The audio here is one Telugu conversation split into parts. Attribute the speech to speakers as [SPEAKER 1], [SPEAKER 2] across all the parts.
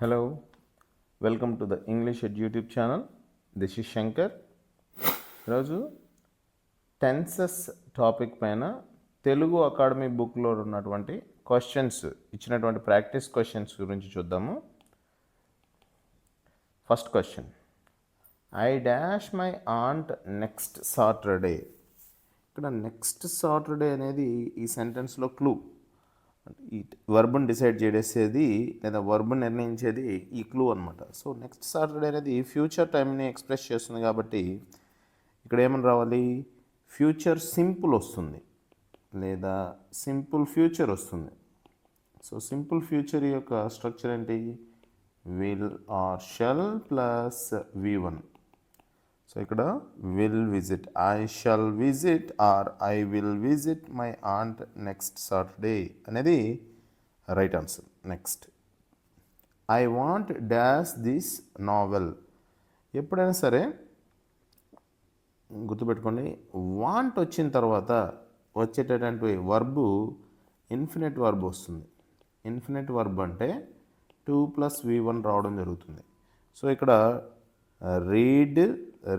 [SPEAKER 1] Hello, welcome to the English Ed YouTube channel. This is Shankar. ఈరోజు టెన్సెస్ టాపిక్ పైన తెలుగు అకాడమీ బుక్లో ఉన్నటువంటి క్వశ్చన్స్ ఇచ్చినటువంటి ప్రాక్టీస్ క్వశ్చన్స్ గురించి చూద్దాము. First question, I dash my aunt next Saturday. ఇక్కడ నెక్స్ట్ సాటర్డే అనేది ఈ సెంటెన్స్లో క్లూ. ఈ వర్బ్ని డిసైడ్ చేసేది లేదా వర్బ్ని నిర్ణయించేది ఈ క్లూ అనమాట. సో నెక్స్ట్ సాటర్డే అనేది ఫ్యూచర్ టైంని ఎక్స్ప్రెస్ చేస్తుంది కాబట్టి ఇక్కడ ఏమని రావాలి? ఫ్యూచర్ సింపుల్ వస్తుంది లేదా సింపుల్ ఫ్యూచర్ వస్తుంది. సో సింపుల్ ఫ్యూచర్ యొక్క స్ట్రక్చర్ ఏంటి? Will or shall plus V1. So ఇక్కడ will visit, I shall visit or I will visit my aunt next Saturday అనేది right answer. Next, I want dash this novel. ఎప్పుడైనా సరే గుర్తుపెట్టుకోండి, వాంట్ వచ్చిన తర్వాత వచ్చేటటువంటి వర్బు ఇన్ఫినిట్ వర్బ్ వస్తుంది. ఇన్ఫినిట్ వర్బ్ అంటే 2 + V1 రావడం జరుగుతుంది. సో ఇక్కడ read,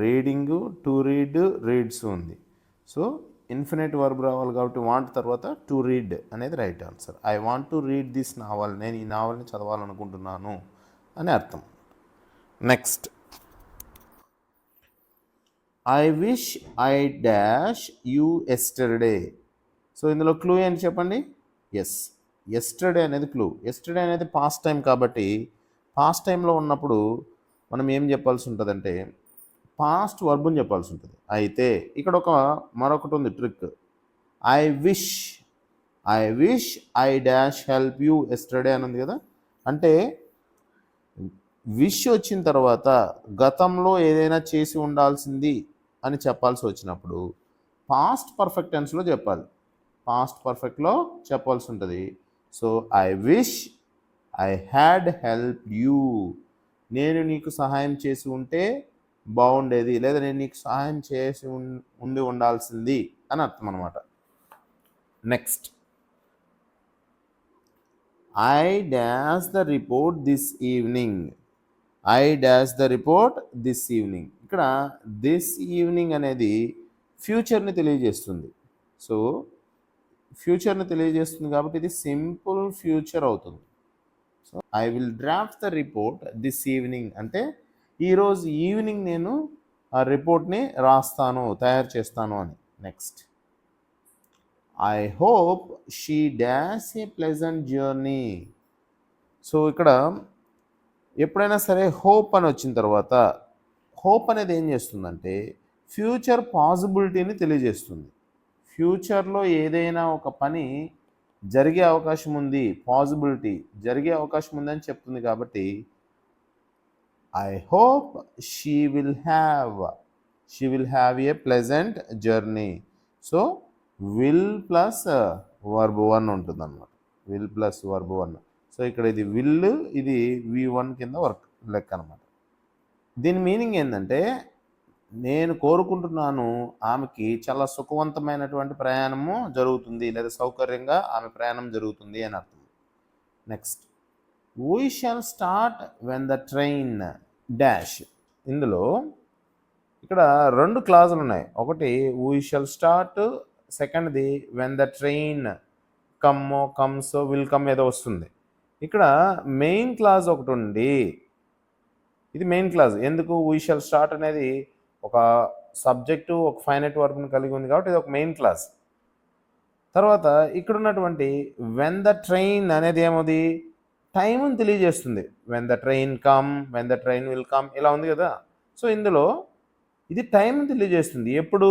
[SPEAKER 1] reading, to read, reads ఉంది. సో ఇన్ఫినిట్ వర్బ్ రావాలి కాబట్టి వాంట్ తర్వాత టు రీడ్ అనేది right answer. I want to read this novel, నేను ఈ నావల్ని చదవాలనుకుంటున్నాను అని అర్థం. Next, I wish I dash you yesterday. So ఇందులో క్లూ ఏంటి చెప్పండి? ఎస్టర్డే అనేది క్లూ. ఎస్టర్డే అనేది పాస్ట్ టైం కాబట్టి పాస్ట్ టైంలో ఉన్నప్పుడు మనం ఏం చెప్పాల్సి ఉంటుందంటే పాస్ట్ వర్బ్ని చెప్పాల్సి ఉంటుంది. అయితే ఇక్కడ మరొకటి ఉంది trick. I wish I dash help you yesterday అని ఉంది కదా. అంటే విష్ వచ్చిన తర్వాత గతంలో ఏదైనా చేసి ఉండాల్సింది అని చెప్పాల్సి వచ్చినప్పుడు పాస్ట్ పర్ఫెక్ట్ టెన్స్లో చెప్పాలి. పాస్ట్ పర్ఫెక్ట్లో చెప్పాల్సి ఉంటుంది. So I wish I had help you, నేను నీకు సహాయం చేసి ఉంటే బాగుండేది, లేదా నేను నీకు సహాయం చేసి ఉండాల్సింది అని అర్థం అనమాట. Next, I dash the report this evening. I dash the report this evening. ఇక్కడ దిస్ ఈవినింగ్ అనేది ఫ్యూచర్ని తెలియజేస్తుంది. సో ఫ్యూచర్ని తెలియజేస్తుంది కాబట్టి ఇది సింపుల్ ఫ్యూచర్ అవుతుంది. So I will draft the report this evening అంటే ఈరోజు ఈవినింగ్ నేను ఆ రిపోర్ట్ని రాస్తాను, తయారు చేస్తాను అని. Next, I hope she dash a pleasant journey. So ఇక్కడ ఎప్పుడైనా సరే హోప్ అని వచ్చిన తర్వాత హోప్ అనేది ఏం చేస్తుందంటే ఫ్యూచర్ పాసిబిలిటీని తెలియజేస్తుంది. ఫ్యూచర్లో ఏదైనా ఒక పని జరిగే అవకాశం ఉంది, పాసిబిలిటీ జరిగే అవకాశం ఉందని చెప్తుంది కాబట్టి I hope she will have a pleasant journey. So will plus verb 1 ఉంటుంది అనమాట. Will plus verb 1. సో ఇక్కడ ఇది విల్, ఇది V1 కింద వర్క్ లెక్క అనమాట. దీని మీనింగ్ ఏంటంటే నేను కోరుకుంటున్నాను ఆమెకి చాలా సుఖవంతమైనటువంటి ప్రయాణము జరుగుతుంది, లేదా సౌకర్యంగా ఆమె ప్రయాణం జరుగుతుంది అని అర్థం. Next, we shall start when the train dash. ఇందులో ఇక్కడ 2 క్లాజులు ఉన్నాయి. ఒకటి వీ షాల్ స్టార్ట్, సెకండ్ది when the train comes, will come ఏదో వస్తుంది. ఇక్కడ మెయిన్ క్లాజ్ ఒకటి ఉండి, ఇది మెయిన్ క్లాజ్. ఎందుకు? వీ షాల్ స్టార్ట్ అనేది ఒక సబ్జెక్టు, ఒక ఫైనైట్ వర్బ్ని కలిగి ఉంది కాబట్టి ఇది ఒక మెయిన్ క్లాస్. తర్వాత ఇక్కడ ఉన్నటువంటి వెన్ ద ట్రైన్ అనేది ఏమది? టైంని తెలియజేస్తుంది. When the train come, when the train will come ఇలా ఉంది కదా. సో ఇందులో ఇది టైంని తెలియజేస్తుంది. ఎప్పుడు?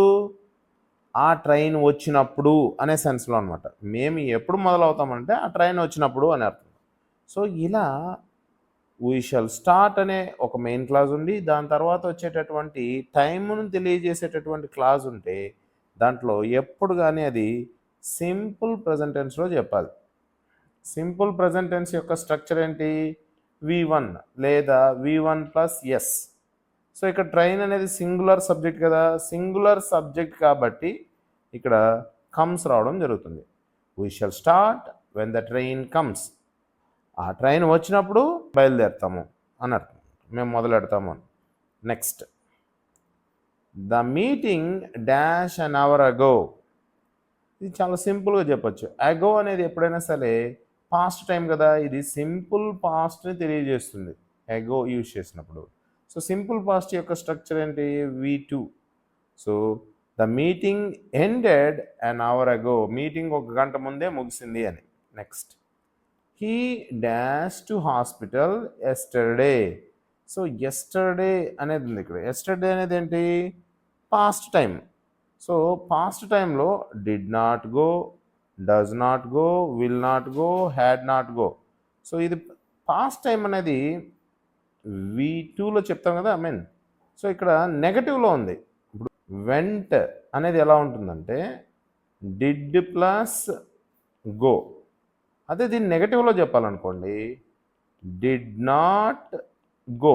[SPEAKER 1] ఆ ట్రైన్ వచ్చినప్పుడు అనే సెన్స్లో అనమాట. మేము ఎప్పుడు మొదలవుతామంటే ఆ ట్రైన్ వచ్చినప్పుడు అని అర్థం. సో ఇలా వీ షాల్ స్టార్ట్ అనే ఒక మెయిన్ క్లాజ్ ఉండి దాని తర్వాత వచ్చేటటువంటి టైమును తెలియజేసేటటువంటి క్లాజ్ ఉంటే దాంట్లో ఎప్పుడు కానీ అది సింపుల్ ప్రజెంట్ టెన్స్లో చెప్పాలి. సింపుల్ ప్రజెంట్ టెన్స్ యొక్క స్ట్రక్చర్ ఏంటి? V1 లేదా V1 + S. సో ఇక్కడ ట్రైన్ అనేది సింగులర్ సబ్జెక్ట్ కదా. సింగులర్ సబ్జెక్ట్ కాబట్టి ఇక్కడ కమ్స్ రావడం జరుగుతుంది. We shall start when the train comes. ఆ ట్రైన్ వచ్చినప్పుడు బయలుదేరుతాము అని అర్థం, మేము మొదలెడతాము అని. Next, the meeting dash an hour ago. ఇది చాలా సింపుల్గా చెప్పొచ్చు. అగో అనేది ఎప్పుడైనా సరే పాస్ట్ టైం కదా, ఇది సింపుల్ పాస్ట్ని తెలియజేస్తుంది అగో యూజ్ చేసినప్పుడు. సో సింపుల్ పాస్ట్ యొక్క స్ట్రక్చర్ ఏంటి? V2. So the meeting ended an hour ago. Meeting 1 గంట ముందే ముగిసింది అని. Next, he dash to hospital yesterday. So yesterday అనేది ఉంది ఇక్కడ. ఎస్టర్డే అనేది ఏంటి? Past time. సో పాస్ట్ టైంలో did not go, does not go, will not go, had not go. So ఇది పాస్ట్ టైం అనేది V2లో చెప్తాం కదా, సో ఇక్కడ నెగటివ్లో ఉంది. ఇప్పుడు వెంట్ అనేది ఎలా ఉంటుందంటే డిడ్ ప్లస్ గో. అదే దీన్ని నెగటివ్లో చెప్పాలనుకోండి, డిడ్ నాట్ గో.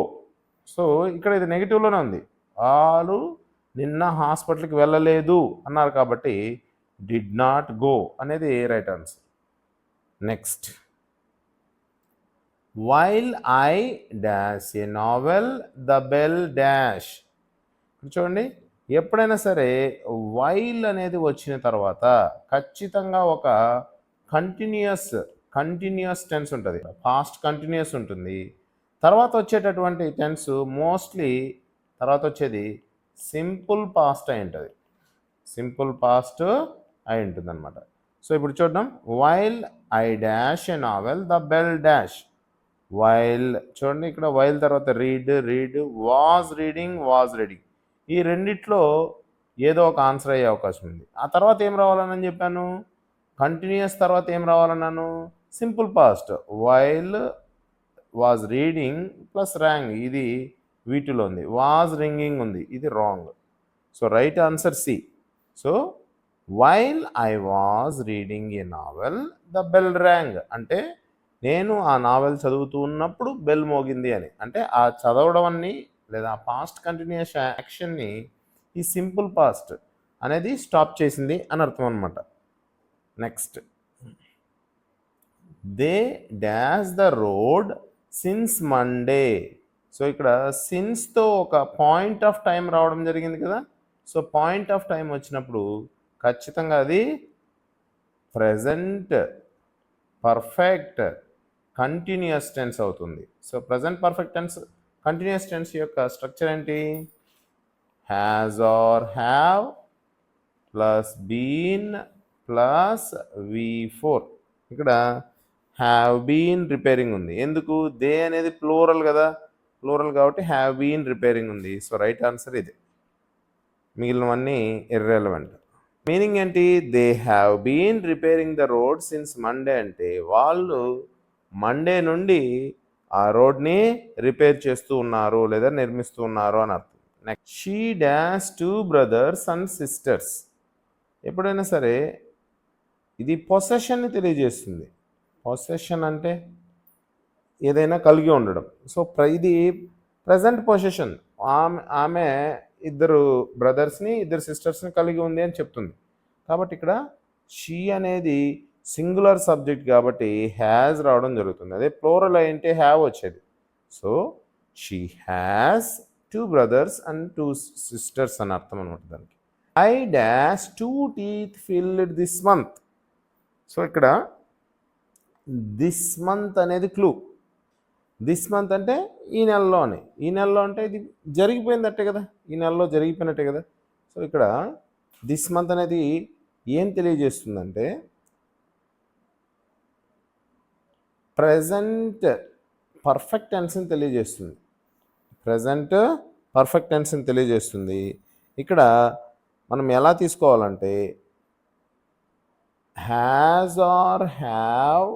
[SPEAKER 1] సో ఇక్కడ ఇది నెగటివ్లోనే ఉంది. వాళ్ళు నిన్న హాస్పిటల్కి వెళ్ళలేదు అన్నారు కాబట్టి డిడ్ నాట్ గో అనేది right answer. Next, while I dash a novel the bell dash. చూడండి, ఎప్పుడైనా సరే వైల్ అనేది వచ్చిన తర్వాత ఖచ్చితంగా ఒక కంటిన్యూస్ టెన్స్ ఉంటుంది. పాస్ట్ కంటిన్యూస్ ఉంటుంది. తర్వాత వచ్చేటటువంటి టెన్స్ మోస్ట్లీ తర్వాత వచ్చేది సింపుల్ పాస్ట్ అయి ఉంటుంది. సింపుల్ పాస్ట్ అయి ఉంటుంది అనమాట. సో ఇప్పుడు చూద్దాం, while I dash a novel the bell dash. While చూడండి, ఇక్కడ వైల్ తర్వాత రీడ్, వాజ్ రీడింగ్, ఈ రెండిట్లో ఏదో ఒక ఆన్సర్ అయ్యే అవకాశం ఉంది. ఆ తర్వాత ఏం రావాలని చెప్పాను? కంటిన్యూస్ తర్వాత ఏం రావాలన్నాను? Simple past. While was reading plus rang, ఇది వీటిలో ఉంది. వాజ్ రింగింగ్ ఉంది, ఇది wrong. So right answer C. So while I was reading a novel the bell rang అంటే నేను ఆ నావెల్ చదువుతూ ఉన్నప్పుడు బెల్ మోగింది అని. అంటే ఆ చదవడాన్ని లేదా ఆ పాస్ట్ కంటిన్యూస్ యాక్షన్ని ఈ సింపుల్ పాస్ట్ అనేది స్టాప్ చేసింది అని అర్థం అనమాట. Next, they dash the road since Monday. So ఇక్కడ సిన్స్తో ఒక పాయింట్ ఆఫ్ టైం రావడం జరిగింది కదా. సో పాయింట్ ఆఫ్ టైం వచ్చినప్పుడు ఖచ్చితంగా అది ప్రెజెంట్ పర్ఫెక్ట్ కంటిన్యూస్ టెన్స్ అవుతుంది. So present perfect tense continuous tense యొక్క స్ట్రక్చర్ ఏంటి? Has or have plus been plus V4. ఇక్కడ హ్యావ్ బీన్ రిపేరింగ్ ఉంది. ఎందుకు? దే అనేది ప్లూరల్ కదా, ప్లూరల్ కాబట్టి హ్యావ్ బీన్ రిపేరింగ్ ఉంది. సో రైట్ ఆన్సర్ ఇది. మిగిలినవన్నీ ఇర్రెలవెంట్. మీనింగ్ ఏంటి? They have been repairing the road since Monday అంటే వాళ్ళు మండే నుండి ఆ రోడ్ని రిపేర్ చేస్తూ ఉన్నారు లేదా నిర్మిస్తూ ఉన్నారు అని అర్థం. Next, she dash 2 brothers and sisters. ఎప్పుడైనా సరే ఇది పొసెషన్ని తెలియజేస్తుంది. పొసెషన్ అంటే ఏదైనా కలిగి ఉండడం. సో ఇది ప్రజెంట్ పొసెషన్. ఆమె 2 బ్రదర్స్ని 2 సిస్టర్స్ని కలిగి ఉంది అని చెప్తుంది. కాబట్టి ఇక్కడ షీ అనేది సింగులర్ సబ్జెక్ట్ కాబట్టి హ్యాజ్ రావడం జరుగుతుంది. అదే ప్లూరల్ అయింటే హ్యావ్ వచ్చేది. So she has 2 brothers and 2 sisters అని అర్థం అనమాట దానికి. I dash 2 teeth filled this month. So ఇక్కడ దిస్ మంత్ అనేది క్లూ. దిస్ మంత్ అంటే ఈ నెలలోనే. ఈ నెలలో అంటే ఇది జరిగిపోయిందట్టే కదా, ఈ నెలలో జరిగిపోయినట్టే కదా. సో ఇక్కడ దిస్ మంత్ అనేది ఏం తెలియజేస్తుందంటే ప్రెజెంట్ పర్ఫెక్ట్ టెన్స్ని తెలియజేస్తుంది. ప్రెజెంట్ పర్ఫెక్ట్ టెన్స్ని తెలియజేస్తుంది. ఇక్కడ మనం ఎలా తీసుకోవాలంటే has or have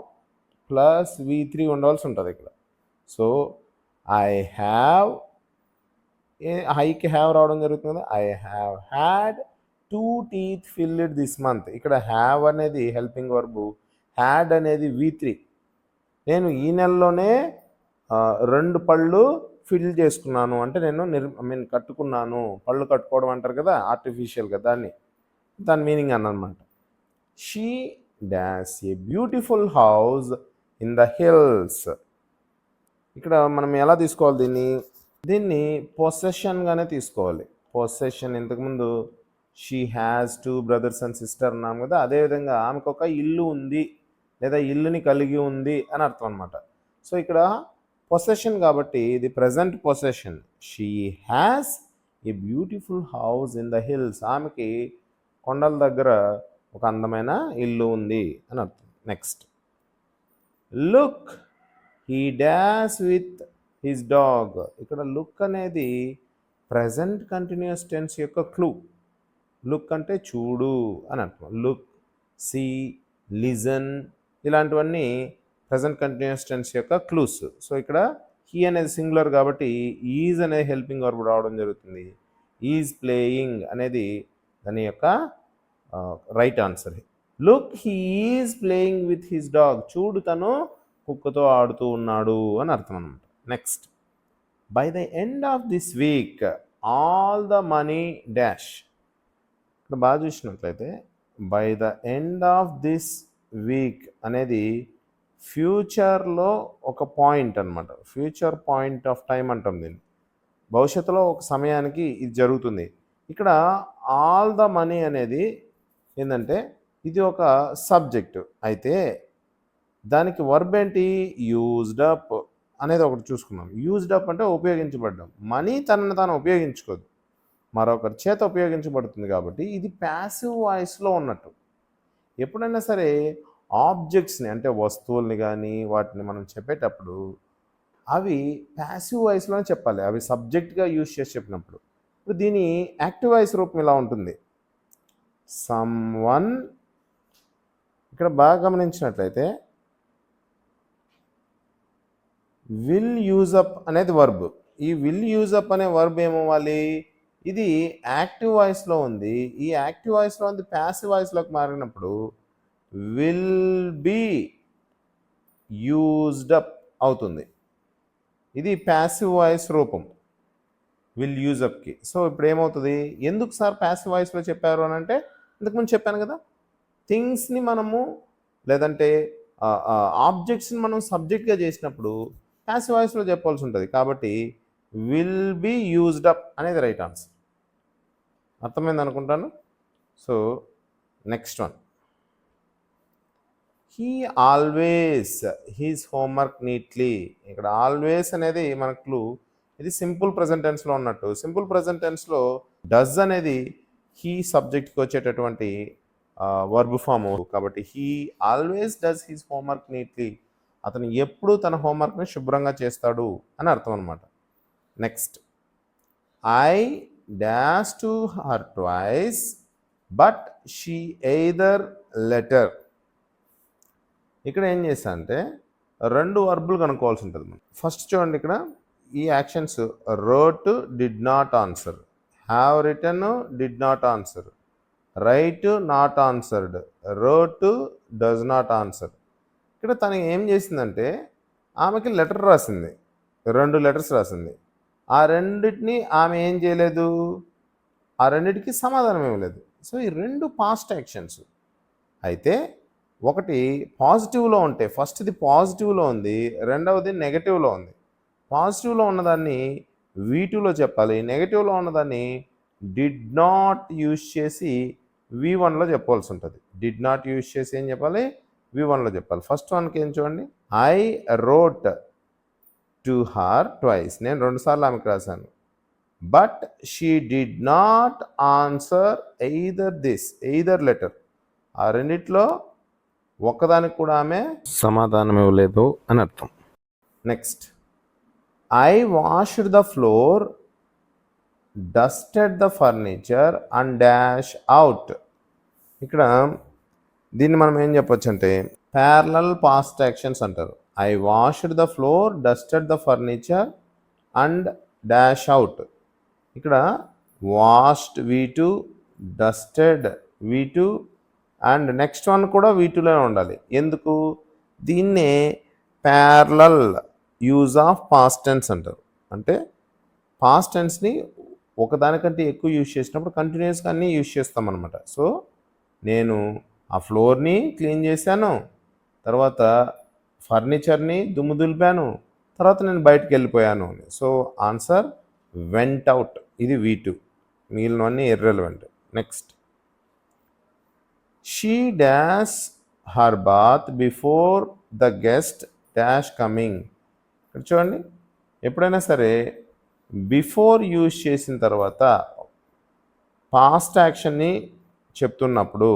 [SPEAKER 1] plus V3 ఉండాల్సి ఉంటుంది ఇక్కడ. సో ఐ హ్యావ్, ఐకి హ్యావ్ రావడం జరుగుతుంది కదా. I have had 2 teeth filled this month. ఇక్కడ హ్యావ్ అనేది హెల్పింగ్ వర్బ్, హ్యాడ్ అనేది V3. నేను ఈ నెలలోనే 2 పళ్ళు ఫిల్ చేసుకున్నాను అంటే నేను కట్టుకున్నాను. పళ్ళు కట్టుకోవడం అంటారు కదా ఆర్టిఫిషియల్గా, దాని మీనింగ్ అన్నమాట. She dash a beautiful house in the hills. ఇక్కడ మనం ఎలా తీసుకోవాలి దీన్ని పొసెషన్గానే తీసుకోవాలి. పొసెషన్ ఇంతకుముందు she has 2 brothers and sister అన్నాం కదా, అదేవిధంగా ఆమెకు ఒక ఇల్లు ఉంది లేదా ఇల్లుని కలిగి ఉంది అని అర్థం అనమాట. సో ఇక్కడ పొసెషన్ కాబట్టి ఇది present possession. She has a beautiful house in the hills. ఆమెకి కొండల దగ్గర ఒక అందమైన ఇల్లు ఉంది అని అర్థం. Next, look he dash with his dog. ఇక్కడ లుక్ అనేది ప్రజెంట్ కంటిన్యూస్ టెన్స్ యొక్క క్లూ. లుక్ అంటే చూడు అని అర్థం. లుక్, సీ, లిజన్ ఇలాంటివన్నీ ప్రజెంట్ కంటిన్యూస్ టెన్స్ యొక్క క్లూస్. సో ఇక్కడ హీ అనేది సింగులర్ కాబట్టి ఈజ్ అనేది హెల్పింగ్ వర్బ్ రావడం జరుగుతుంది. ఈజ్ ప్లేయింగ్ అనేది దాని యొక్క right answer. Look he is playing with his dog. చూడు తను కుక్కతో ఆడుతూ ఉన్నాడు అని అర్థం అనమాట. Next, by the end of this week all the money dash. ఇక్కడ బాగా చూసినట్లయితే by the end of this week అనేది ఫ్యూచర్లో ఒక పాయింట్ అనమాట. ఫ్యూచర్ పాయింట్ ఆఫ్ టైం అంటాం దీన్ని. భవిష్యత్తులో ఒక సమయానికి ఇది జరుగుతుంది. ఇక్కడ ఆల్ ద మనీ అనేది ఏంటంటే ఇది ఒక సబ్జెక్టు అయితే దానికి వర్బ్ ఏంటి, యూజ్డ్ అప్ అనేది ఒకటి చూసుకున్నాం. యూజ్డ్ అప్ అంటే ఉపయోగించబడ్డం. మనీ తనను తాను ఉపయోగించుకోదు, మరొకరి చేత ఉపయోగించబడుతుంది కాబట్టి ఇది ప్యాసివ్ వాయిస్లో ఉన్నట్టు. ఎప్పుడైనా సరే ఆబ్జెక్ట్స్ని అంటే వస్తువుల్ని కానీ వాటిని మనం చెప్పేటప్పుడు అవి ప్యాసివ్ వాయిస్లోనే చెప్పాలి. అవి సబ్జెక్ట్గా యూజ్ చేసి చెప్పినప్పుడు. ఇప్పుడు దీని యాక్టివ్ వాయిస్ రూపం ఇలా ఉంటుంది. సమ్వన్. ఇక్కడ బాగా గమనించినట్లయితే విల్ యూజ్ అప్ అనేది వర్బ్. ఈ విల్ యూజ్ అప్ అనే వర్బ్ ఏమవ్వాలి, ఇది యాక్టివ్ వాయిస్లో ఉంది. ఈ యాక్టివ్ వాయిస్లో ఉంది ప్యాసివ్ వాయిస్లోకి మారినప్పుడు విల్ బీ యూజ్డ్ అప్ అవుతుంది. ఇది ప్యాసివ్ వాయిస్ రూపం విల్ యూజ్ అప్కి. సో ఇప్పుడు ఏమవుతుంది, ఎందుకు సార్ ప్యాసివ్ వాయిస్లో చెప్పారు అని అంటే ఇంతకుముందు చెప్పాను కదా, థింగ్స్ని మనము లేదంటే ఆబ్జెక్ట్స్ని మనం సబ్జెక్ట్గా చేసినప్పుడు ప్యాసివ్ వాయిస్లో చెప్పాల్సి ఉంటుంది. కాబట్టి విల్ బీ యూజ్డ్ అప్ అనేది రైట్ ఆన్సర్. అర్థమైంది అనుకుంటాను. So next one, he always he's homework neatly. ఇక్కడ ఆల్వేస్ అనేది మన క్లూ. ఇది సింపుల్ ప్రజెంట్ టెన్స్లో ఉన్నట్టు. సింపుల్ ప్రజెంట్ టెన్స్లో డస్ అనేది హీ సబ్జెక్ట్కి వచ్చేటటువంటి వర్బ్ ఫామ్ కాబట్టి he always does his homework neatly. అతను ఎప్పుడు తన హోంవర్క్ని శుభ్రంగా చేస్తాడు అని అర్థం అనమాట. Next, I dash to her twice but she either letter. ఇక్కడ ఏం చేస్తా అంటే 2 వర్బులు కనుక్కోవాల్సి ఉంటుంది మనం. ఫస్ట్ చూడండి, ఇక్కడ ఈ actions wrote did not answer, have return did not answer, right not answered, wrote does not answer. ఇక్కడ తను ఏం చేసిందంటే ఆమెకి లెటర్ రాసింది, 2 లెటర్స్ రాసింది. ఆ రెండింటిని ఆమె ఏం చేయలేదు, ఆ రెండింటికి సమాధానం ఇవ్వలేదు. సో ఈ 2 పాస్ట్ యాక్షన్స్. అయితే ఒకటి పాజిటివ్లో ఉంటే ఫస్ట్ది పాజిటివ్లో ఉంది, రెండవది నెగటివ్లో ఉంది. పాజిటివ్లో ఉన్నదాన్ని V2లో చెప్పాలి, నెగటివ్లో ఉన్నదాన్ని డిడ్ నాట్ యూజ్ చేసి V1లో చెప్పాల్సి ఉంటుంది. డిడ్ నాట్ యూజ్ చేసి ఏం చెప్పాలి, V1లో చెప్పాలి. ఫస్ట్ వన్కి ఏం చూడండి, I wrote to her twice. నేను 2 సార్లు ఆమెకు రాశాను. But she did not answer either letter. ఆ రెండిట్లో ఒక్కదానికి కూడా ఆమె సమాధానం ఇవ్వలేదు అని అర్థం. Next, I washed the floor, dusted the furniture and dash out. ఇక్కడ దీన్ని మనం ఏం చెప్పొచ్చు అంటే ప్యారలల్ పాస్ట్ యాక్షన్స్ అంటారు. I washed the floor, dusted the furniture and dash out. ఇక్కడ washed V2, dusted V2 and next one కూడా V2లోనే ఉండాలి. ఎందుకు, దీన్నే parallel use of past tense అంటారు. అంటే పాస్ట్ టెన్స్ని ఒకదానికంటే ఎక్కువ యూజ్ చేసినప్పుడు కంటిన్యూస్గా అన్నీ యూజ్ చేస్తామన్నమాట. సో నేను ఆ ఫ్లోర్ని క్లీన్ చేశాను, తర్వాత ఫర్నిచర్ని దుమ్ము దులిపాను, తర్వాత నేను బయటకు వెళ్ళిపోయాను అని. సో ఆన్సర్ వెంట్ అవుట్, ఇది V2, మిగిలినవన్నీ irrelevant. Next, she dash her bath before the guest dash coming. ఇక్కడ చూడండి, ఎప్పుడైనా సరే బిఫోర్ యూజ్ చేసిన తర్వాత పాస్ట్ యాక్షన్ని చెప్తున్నప్పుడు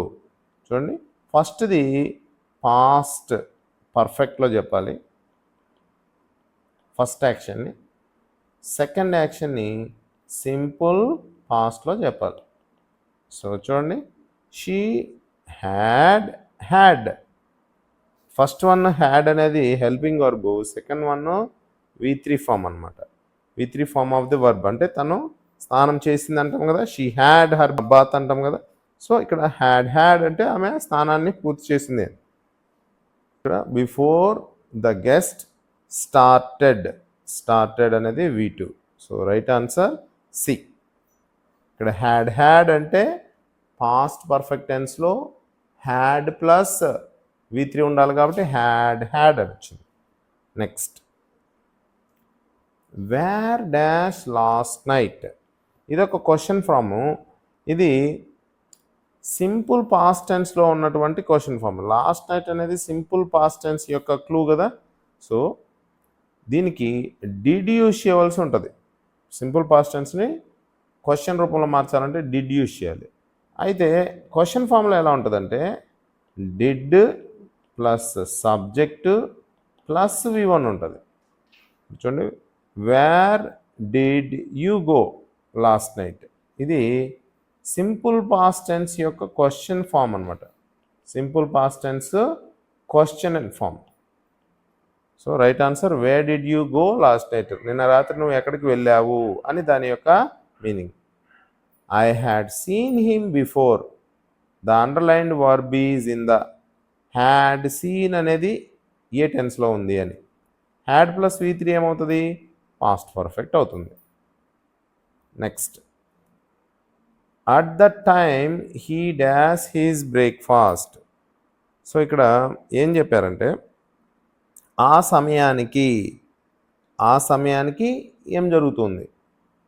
[SPEAKER 1] చూడండి, ఫస్ట్ది పాస్ట్ పర్ఫెక్ట్లో చెప్పాలి ఫస్ట్ యాక్షన్ని, సెకండ్ యాక్షన్ని సింపుల్ పాస్ట్లో చెప్పాలి. సో చూడండి, she had first one had అనేది helping verb, second one V3 form అనమాట. V3 form of the verb అంటే తను స్నానం చేసింది అంటాం కదా, షీ హ్యాడ్ హర్ బాత్ అంటాం కదా. సో ఇక్కడ హ్యాడ్ అంటే ఆమె స్నానాన్ని పూర్తి చేసింది. ఇక్కడ బిఫోర్ ద గెస్ట్ స్టార్టెడ్ అనేది V2. So right answer C. ఇక్కడ హ్యాడ్ అంటే పాస్ట్ పర్ఫెక్ట్ టెన్స్లో హ్యాడ్ ప్లస్ V3 ఉండాలి కాబట్టి హ్యాడ్ వచ్చింది. Next, where dash last night, ఇది ఒక క్వశ్చన్ ఫ్రమ్, ఇది సింపుల్ పాస్ట్ టెన్స్లో ఉన్నటువంటి క్వశ్చన్ ఫామ్. లాస్ట్ నైట్ అనేది సింపుల్ పాస్ట్ టెన్స్ యొక్క క్లూ కదా. సో దీనికి డిడ్ యూజ్ చేయవలసి ఉంటుంది. సింపుల్ పాస్ట్ టెన్స్ని క్వశ్చన్ రూపంలో మార్చాలంటే డిడ్ యూజ్ చేయాలి. అయితే క్వశ్చన్ ఫామ్లో ఎలా ఉంటుందంటే did plus subject plus V1 ఉంటుంది. చూడండి, where did you go last night, ఇది సింపుల్ పాస్ట్ టెన్స్ యొక్క క్వశ్చన్ ఫామ్ అనమాట. Simple past tense question and form. So right answer where did you go last night, నిన్న రాత్రి నువ్వు ఎక్కడికి వెళ్ళావు అని దాని యొక్క meaning. I had seen him before, the underlined verb is in the, had seen అనేది ఏ టెన్స్లో ఉంది అని, హ్యాడ్ ప్లస్ V3 ఏమవుతుంది, పాస్ట్ పర్ఫెక్ట్ అవుతుంది. Next, at the time he dash his breakfast. So ఇక్కడ ఏం చెప్పారంటే ఆ సమయానికి ఏం జరుగుతుంది.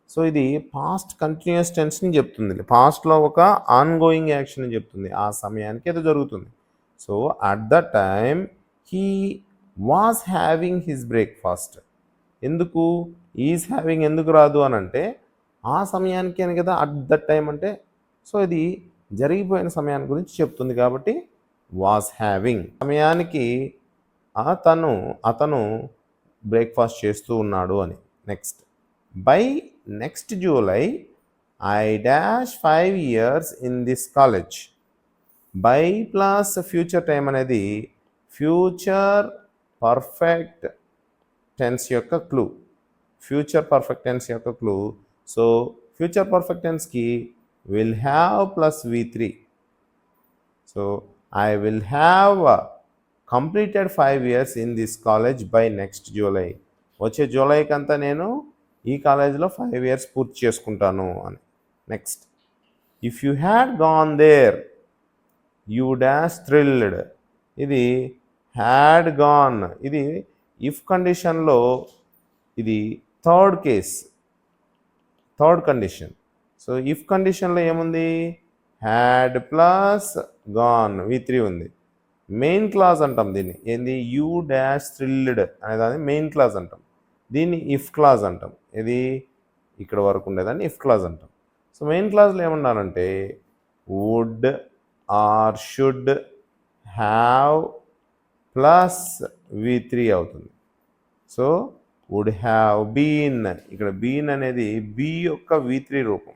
[SPEAKER 1] సో ఇది పాస్ట్ కంటిన్యూస్ టెన్స్ని చెప్తుంది, పాస్ట్లో ఒక ఆన్గోయింగ్ యాక్షన్ చెప్తుంది, ఆ సమయానికి ఏదో జరుగుతుంది. So at the time he was having his breakfast. ఎందుకు ఈజ్ హ్యావింగ్ ఎందుకు రాదు అని అంటే ఆ సమయానికి అని కదా అట్ ద టైం అంటే. సో ఇది జరిగిపోయిన సమయాన్ని గురించి చెప్తుంది కాబట్టి వాజ్ హ్యావింగ్, సమయానికి అతను బ్రేక్ఫాస్ట్ చేస్తూ ఉన్నాడు అని. Next, by next July I dash 5 years in this college. By plus future time అనేది ఫ్యూచర్ పర్ఫెక్ట్ టెన్స్ యొక్క క్లూ, ఫ్యూచర్ పర్ఫెక్ట్ టెన్స్ యొక్క క్లూ. సో ఫ్యూచర్ పర్ఫెక్ట్ టెన్స్కి will have plus V3. So I will have completed 5 years in this college by next July. వచ్చే జూలైకి అంతా నేను ఈ కాలేజీలో 5 years పూర్తి చేసుకుంటాను అని. Next, if you had gone there you dash thrilled, ఇది హ్యాడ్ గాన్, ఇది ఇఫ్ కండిషన్లో ఇది థర్డ్ కండిషన్. సో ఇఫ్ కండిషన్లో ఏముంది, హ్యాడ్ ప్లస్ గాన్ V3 ఉంది. మెయిన్ క్లాజ్ అంటాం దీన్ని, ఏంది, యూ డాష్ థ్రిల్డ్ అనేదాన్ని మెయిన్ క్లాజ్ అంటాం, దీన్ని ఇఫ్ క్లాజ్ అంటాం. ఇది ఇక్కడ వరకు ఉండేదాన్ని ఇఫ్ క్లాజ్ అంటాం. సో మెయిన్ క్లాజ్లో ఏమన్నానంటే would or should have plus V3 అవుతుంది. సో వుడ్ హ్యావ్ బీన్, ఇక్కడ బీన్ అనేది బీ యొక్క V3 రూపం.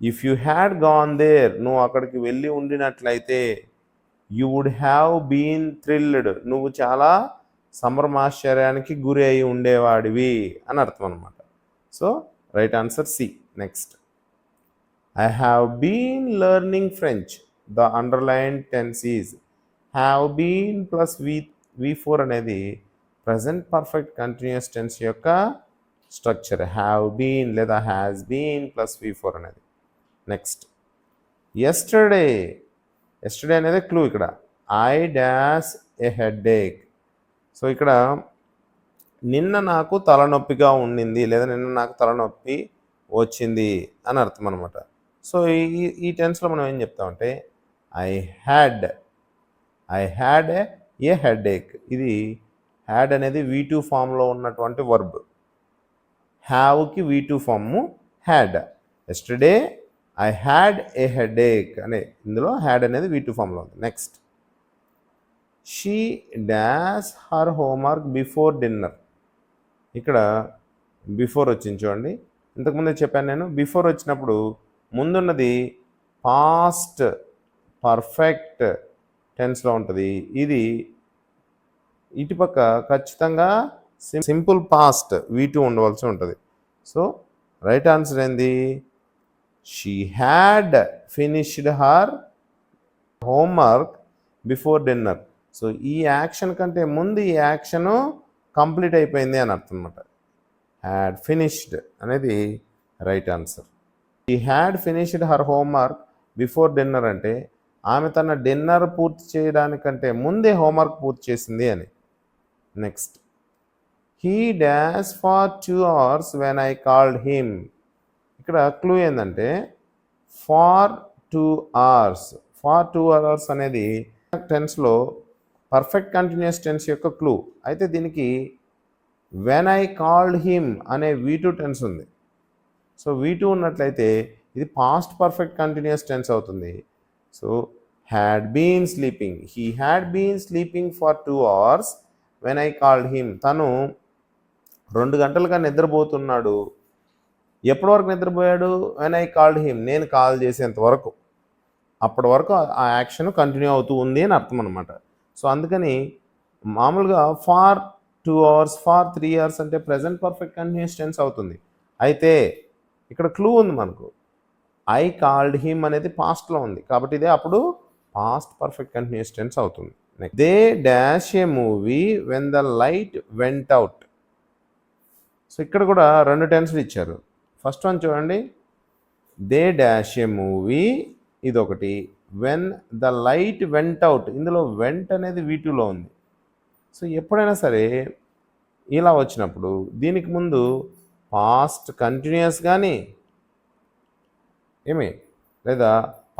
[SPEAKER 1] If you had gone there, నువ్వు అక్కడికి వెళ్ళి ఉండినట్లయితే, you would have been thrilled, నువ్వు చాలా సంభ్రమాశ్చర్యానికి గురి అయి ఉండేవాడివి అని అర్థం అనమాట. So right answer C. Next, I have been learning French, the underlined tense is, have been plus V4 అనేది ప్రజెంట్ పర్ఫెక్ట్ కంటిన్యూస్ టెన్స్ యొక్క స్ట్రక్చర్, హ్యావ్ బీన్ లేదా హ్యాస్ బీన్ ప్లస్ V4 అనేది. నెక్స్ట్, ఎస్టర్డే అనేది క్లూ. ఇక్కడ I dash a headache, so ఇక్కడ నిన్న నాకు తలనొప్పిగా ఉండింది లేదా నిన్న నాకు తలనొప్పి వచ్చింది అని అర్థం అనమాట. సో ఈ టెన్స్లో మనం ఏం చెప్తామంటే ఐ హ్యాడ్ ఏ హెడేక్. ఇది హ్యాడ్ అనేది V2 ఫామ్లో ఉన్నటువంటి వర్బ్. హ్యావ్కి V2 form had. Yesterday I had a headache అనే ఇందులో హ్యాడ్ అనేది V2 ఫామ్లో ఉంది. Next she dash her homework before dinner. ఇక్కడ బిఫోర్ వచ్చింది చూడండి. ఇంతకుముందే చెప్పాను నేను, బిఫోర్ వచ్చినప్పుడు ముందున్నది పాస్ట్ పర్ఫెక్ట్ టెన్స్లో ఉంటుంది. ఇది ఇటుపక్క ఖచ్చితంగా సింపుల్ పాస్ట్ V2 ఉండవలసి ఉంటుంది. సో రైట్ ఆన్సర్ ఏంది? She had finished her homework before dinner. So ఈ యాక్షన్ కంటే ముందు ఈ యాక్షను కంప్లీట్ అయిపోయింది అని అర్థం అనమాట. హ్యాడ్ ఫినిష్డ్ అనేది right answer. She had finished her homework before dinner అంటే ఆమె తన డిన్నర్ పూర్తి చేయడానికంటే ముందే హోంవర్క్ పూర్తి చేసింది అని. Next he dash for 2 hours when I called him. ఇక్కడ క్లూ ఏంటంటే ఫార్ 2 hours. ఫార్ 2 hours అనేది టెన్స్లో పర్ఫెక్ట్ కంటిన్యూస్ టెన్స్ యొక్క క్లూ. అయితే దీనికి వెన్ ఐ కాల్డ్ హిమ్ అనే V2 టెన్స్ ఉంది. సో V2 ఉన్నట్లయితే ఇది పాస్ట్ పర్ఫెక్ట్ కంటిన్యూస్ టెన్స్ అవుతుంది. So had been sleeping. He had been sleeping for 2 hours when I called him. తను 2 గంటలుగా నిద్రపోతున్నాడు. ఎప్పటి వరకు నిద్రపోయాడు? వెన్ ఐ కాల్డ్ హిమ్, నేను కాల్ చేసేంత వరకు. అప్పటి వరకు ఆ యాక్షన్ కంటిన్యూ అవుతూ ఉంది అని అర్థం అనమాట. సో అందుకని మామూలుగా ఫార్ 2 hours, ఫార్ 3 hours అంటే ప్రెజెంట్ పర్ఫెక్ట్ కంటిన్యూస్ టెన్స్ అవుతుంది. అయితే ఇక్కడ క్లూ ఉంది మనకు. ఐ కాల్డ్ హిమ్ అనేది పాస్ట్లో ఉంది కాబట్టి ఇదే అప్పుడు పాస్ట్ పర్ఫెక్ట్ కంటిన్యూస్ టెన్స్ అవుతుంది. They dash A movie when the light went out. So ఇక్కడ కూడా 2 టెన్స్లు ఇచ్చారు. ఫస్ట్ వన్ చూడండి, దే డాష్ ఏ మూవీ ఇదొకటి, when the light went out. ఇందులో వెంట్ అనేది V2లో ఉంది. సో ఎప్పుడైనా సరే ఇలా వచ్చినప్పుడు దీనికి ముందు పాస్ట్ కంటిన్యూస్ కానీ లేదా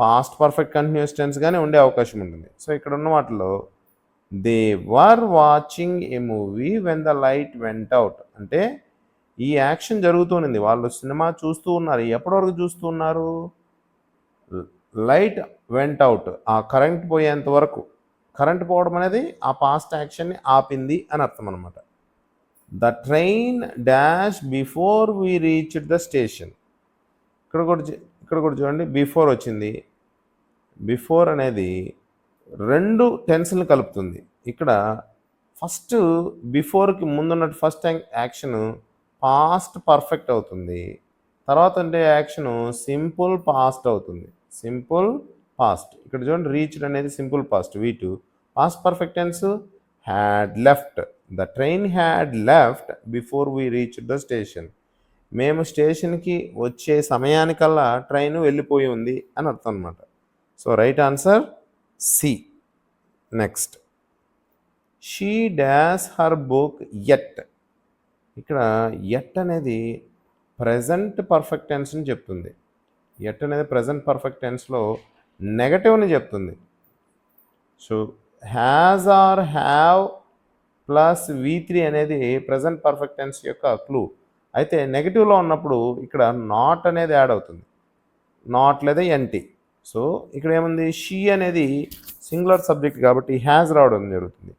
[SPEAKER 1] పాస్ట్ పర్ఫెక్ట్ కంటిన్యూస్ టెన్స్ కానీ ఉండే అవకాశం ఉంటుంది. సో ఇక్కడ ఉన్న వాటిలో they were watching a movie when the light went out అంటే ఈ యాక్షన్ జరుగుతుంది, వాళ్ళు సినిమా చూస్తూ ఉన్నారు. ఎప్పటి వరకు చూస్తూ ఉన్నారు? లైట్ వెంట్ అవుట్, ఆ కరెంట్ పోయేంత వరకు. కరెంట్ పోవడం అనేది ఆ పాస్ట్ యాక్షన్ని ఆపింది అని అర్థం అనమాట. The train dash before we reached the station. ఇక్కడ కూడా చూడండి, బిఫోర్ వచ్చింది. బిఫోర్ అనేది 2 టెన్స్ని కలుపుతుంది. ఇక్కడ ఫస్ట్ బిఫోర్కి ముందున్నట్టు ఫస్ట్ యాక్షన్ పాస్ట్ పర్ఫెక్ట్ అవుతుంది. తర్వాత ఉండే యాక్షను సింపుల్ పాస్ట్ అవుతుంది. Simple past. ఇక్కడ చూడండి, రీచ్డ్ అనేది simple past V2. Past perfect tense had left. The train had left before we reached the station. మేము స్టేషన్కి వచ్చే సమయానికల్లా ట్రైన్ వెళ్ళిపోయి ఉంది అని అర్థం అనమాట. So right answer C. Next she dash her book yet. ఇక్కడ ఎట్ అనేది ప్రజెంట్ పర్ఫెక్ట్ టెన్స్ని చెప్తుంది. ఎట్ అనేది ప్రజెంట్ పర్ఫెక్ట్ టెన్స్లో నెగటివ్ని చెప్తుంది. So has or have plus V3 అనేది ప్రజెంట్ పర్ఫెక్ట్ టెన్స్ యొక్క క్లూ. అయితే నెగటివ్లో ఉన్నప్పుడు ఇక్కడ నాట్ అనేది యాడ్ అవుతుంది. నాట్ లేదా ఎన్టీ. సో ఇక్కడ ఏముంది? షీ అనేది సింగులర్ సబ్జెక్ట్ కాబట్టి హ్యాజ్ రావడం జరుగుతుంది.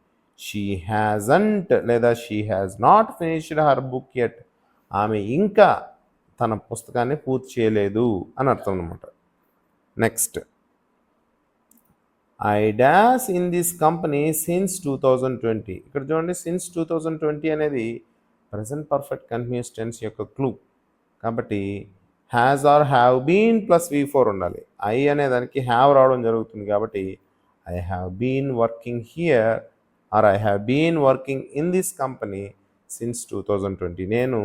[SPEAKER 1] షీ హ్యాజంట్ లేదా she has not finished her book yet. ఆమె ఇంకా తన పుస్తకాన్ని పూర్తి చేయలేదు అని అర్థం అనమాట. Next I dash in this company since 2020. ఇక్కడ చూడండి, సిన్స్ 2020 అనేది ప్రజెంట్ పర్ఫెక్ట్ కంటిన్యూస్ టెన్స్ యొక్క క్లూ కాబట్టి has or have been plus V4 ఉండాలి. ఐ అనే దానికి హ్యావ్ రావడం జరుగుతుంది కాబట్టి I have been working here or I have been working in this company since 2020. నేను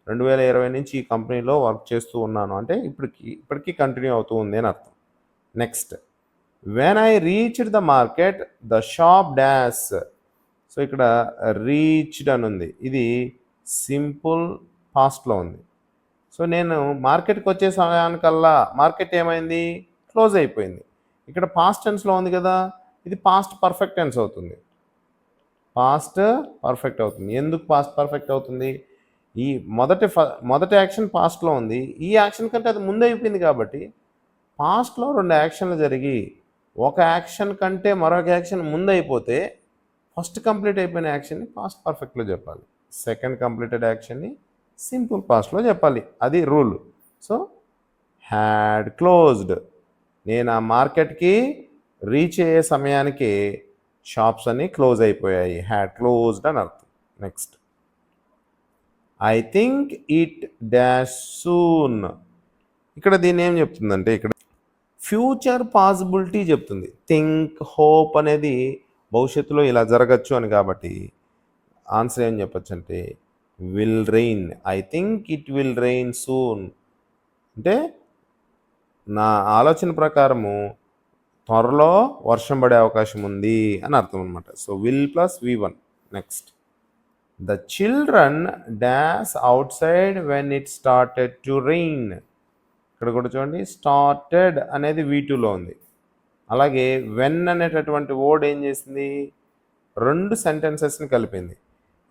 [SPEAKER 1] 2020 నుంచి ఈ కంపెనీలో వర్క్ చేస్తూ ఉన్నాను అంటే ఇప్పటికీ కంటిన్యూ అవుతూ ఉంది అని అర్థం. Next when I reached the market the shop dash. So ఇక్కడ రీచ్డ్ అని ఉంది, ఇది సింపుల్ పాస్ట్లో ఉంది. సో నేను మార్కెట్కి వచ్చే సమయానికల్లా మార్కెట్ ఏమైంది, క్లోజ్ అయిపోయింది. ఇక్కడ పాస్ట్ టెన్స్లో ఉంది కదా, ఇది పాస్ట్ పర్ఫెక్ట్ టెన్స్ అవుతుంది. పాస్ట్ పర్ఫెక్ట్ అవుతుంది. ఎందుకు పాస్ట్ పర్ఫెక్ట్ అవుతుంది, ఈ మొదటి యాక్షన్ పాస్ట్లో ఉంది, ఈ యాక్షన్ కంటే అది ముందే అయిపోయింది కాబట్టి పాస్ట్లో 2 యాక్షన్లు జరిగి ఒక యాక్షన్ కంటే మరొక యాక్షన్ ముందు అయిపోతే ఫస్ట్ కంప్లీట్ అయిపోయిన యాక్షన్ని పాస్ట్ పర్ఫెక్ట్లో చెప్పాలి, సెకండ్ కంప్లీటెడ్ యాక్షన్ని సింపుల్ పాస్ట్లో చెప్పాలి, అది రూల్. సో హ్యాడ్ క్లోజ్డ్, నేను ఆ మార్కెట్కి రీచ్ అయ్యే సమయానికి షాప్స్ అన్నీ క్లోజ్ అయిపోయాయి, హ్యాడ్ క్లోజ్డ్ అని అర్థం. Next, I think it dash soon. ఇక్కడ దీన్ని ఏం చెప్తుందంటే, ఇక్కడ ఫ్యూచర్ పాసిబిలిటీ చెప్తుంది. థింక్, హోప్ అనేది భవిష్యత్తులో ఇలా జరగచ్చు అని, కాబట్టి ఆన్సర్ ఏం చెప్పచ్చు అంటే will rain. I think it will rain soon అంటే నా ఆలోచన ప్రకారము త్వరలో వర్షం పడే అవకాశం ఉంది అని అర్థం అనమాట. So will plus V1. Next, the children dash out side when it started to rain. ఇక్కడ కూడా చూడండి, స్టార్టెడ్ అనేది V2లో ఉంది. అలాగే వెన్ అనేటటువంటి వర్డ్ ఏం చేసింది, 2 సెంటెన్సెస్ని కలిపింది.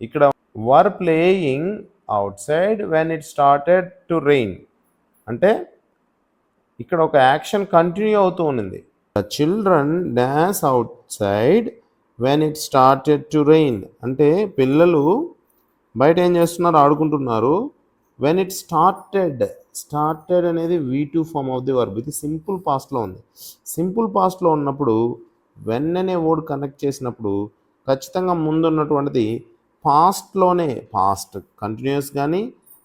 [SPEAKER 1] ఇక్కడ వర్ playing out side when it started to rain అంటే ఇక్కడ ఒక యాక్షన్ కంటిన్యూ అవుతూ ఉన్నది. The children dash out side when it started to rain అంటే పిల్లలు బయట ఏం చేస్తున్నారు, ఆడుకుంటున్నారు. వెన్ ఇట్ స్టార్టెడ్ అనేది V2 form of the verb, ఇది సింపుల్ పాస్ట్లో ఉంది. సింపుల్ పాస్ట్లో ఉన్నప్పుడు వెన్ అనే వర్డ్ కనెక్ట్ చేసినప్పుడు ఖచ్చితంగా ముందున్నటువంటిది పాస్ట్లోనే పాస్ట్ కంటిన్యూస్ కానీ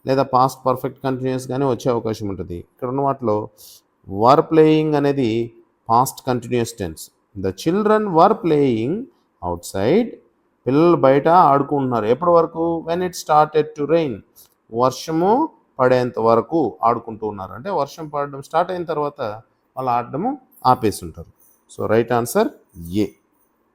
[SPEAKER 1] లేదా పాస్ట్ పర్ఫెక్ట్ కంటిన్యూస్ కానీ వచ్చే అవకాశం ఉంటుంది. ఇక్కడ ఉన్న వాటిలో వర్ ప్లేయింగ్ అనేది past continuous tense. The children were playing outside, పిల్లలు బయట ఆడుకుంటున్నారు. ఎప్పటి వరకు, when it started to rain, వర్షము పడేంత వరకు ఆడుకుంటూ ఉన్నారు. అంటే వర్షం పడడం స్టార్ట్ అయిన తర్వాత వాళ్ళు ఆడడము ఆపేసి ఉంటారు. సో రైట్ ఆన్సర్ ఏ.